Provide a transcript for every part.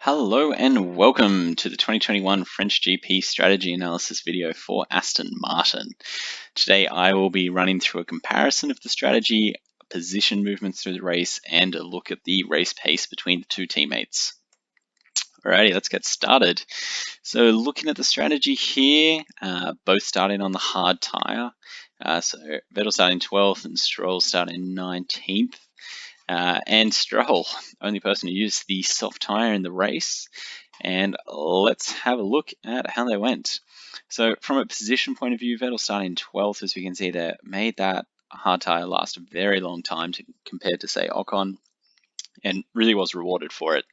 Hello and welcome to the 2021 French GP strategy analysis video for Aston Martin. Today I will be running through a comparison of the strategy, position movements through the race, and a look at the race pace between the two teammates. Alrighty, let's get started. So looking at the strategy here, both starting on the hard tyre. So Vettel starting 12th and Stroll starting 19th. And Stroll, only person who used the soft tyre in the race. And let's have a look at how they went. So from a position point of view, Vettel starting 12th, as we can see there, made that hard tyre last a very long time compared to, say, Ocon, and really was rewarded for it.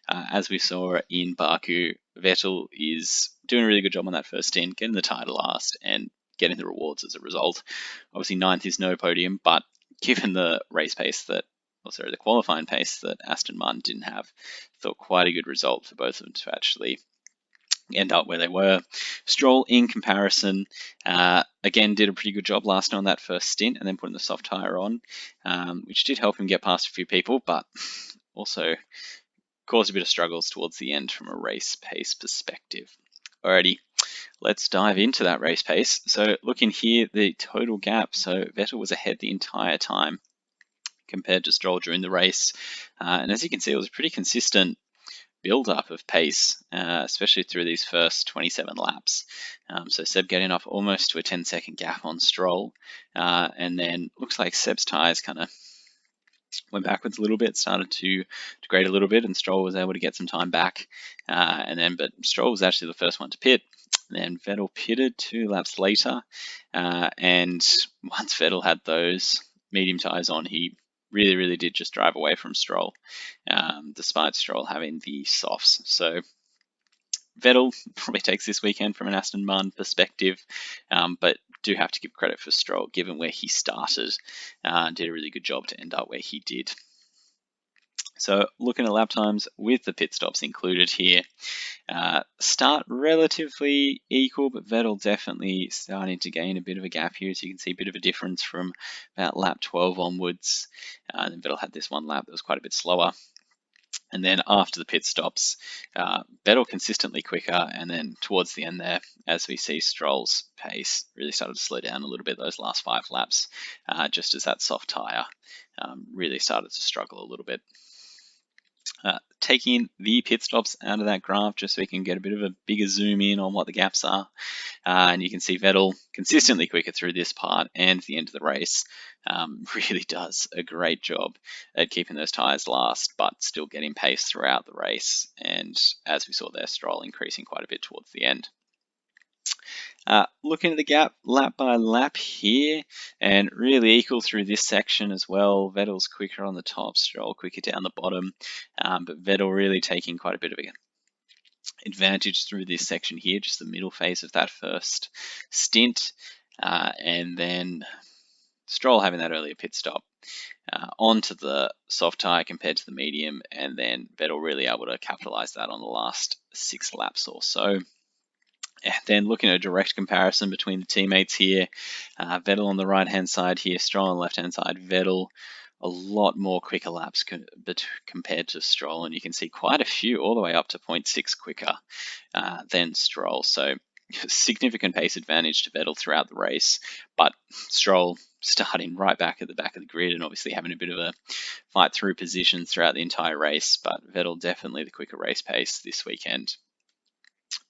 As we saw in Baku, Vettel is doing a really good job on that first stint, getting the tyre to last and getting the rewards as a result. Obviously, 9th is no podium, but given the race pace the qualifying pace that Aston Martin didn't have, thought quite a good result for both of them to actually end up where they were. Stroll, in comparison, again did a pretty good job last night on that first stint and then putting the soft tyre on, which did help him get past a few people, but also caused a bit of struggles towards the end from a race pace perspective. Alrighty, let's dive into that race pace. So looking here, the total gap, so Vettel was ahead the entire time compared to Stroll during the race. And as you can see, it was a pretty consistent build-up of pace, especially through these first 27 laps. So Seb getting off almost to a 10-second gap on Stroll. And then looks like Seb's tyres kind of went backwards a little bit, started to degrade a little bit, and Stroll was able to get some time back. But Stroll was actually the first one to pit. And then Vettel pitted 2 laps later. And once Vettel had those medium tyres on, he really did just drive away from Stroll, despite Stroll having the softs. So Vettel probably takes this weekend from an Aston Martin perspective, but do have to give credit for Stroll, given where he started, did a really good job to end up where he did. So looking at lap times with the pit stops included here, start relatively equal, but Vettel definitely starting to gain a bit of a gap here. So you can see a bit of a difference from about lap 12 onwards. And then Vettel had this one lap that was quite a bit slower. And then after the pit stops, Vettel consistently quicker. And then towards the end there, as we see Stroll's pace really started to slow down a little bit those last 5 laps, just as that soft tyre really started to struggle a little bit. Taking the pit stops out of that graph just so we can get a bit of a bigger zoom in on what the gaps are. And you can see Vettel consistently quicker through this part and the end of the race. Really does a great job at keeping those tyres last, but still getting pace throughout the race. And as we saw there, Stroll increasing quite a bit towards the end. Looking at the gap lap by lap here, and really equal through this section as well. Vettel's quicker on the top, Stroll quicker down the bottom, but Vettel really taking quite a bit of an advantage through this section here, just the middle phase of that first stint, and then Stroll having that earlier pit stop onto the soft tyre compared to the medium, and then Vettel really able to capitalize that on the last 6 laps or so. And then looking at a direct comparison between the teammates here, Vettel on the right-hand side here, Stroll on the left-hand side. Vettel a lot more quicker laps compared to Stroll, and you can see quite a few, all the way up to 0.6 quicker than Stroll. So significant pace advantage to Vettel throughout the race, but Stroll starting right back at the back of the grid and obviously having a bit of a fight through positions throughout the entire race, but Vettel definitely the quicker race pace this weekend.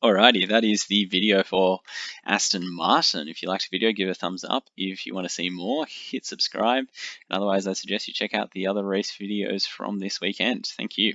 Alrighty, that is the video for Aston Martin. If you liked the video, give it a thumbs up. If you want to see more, hit subscribe. And otherwise, I suggest you check out the other race videos from this weekend. Thank you.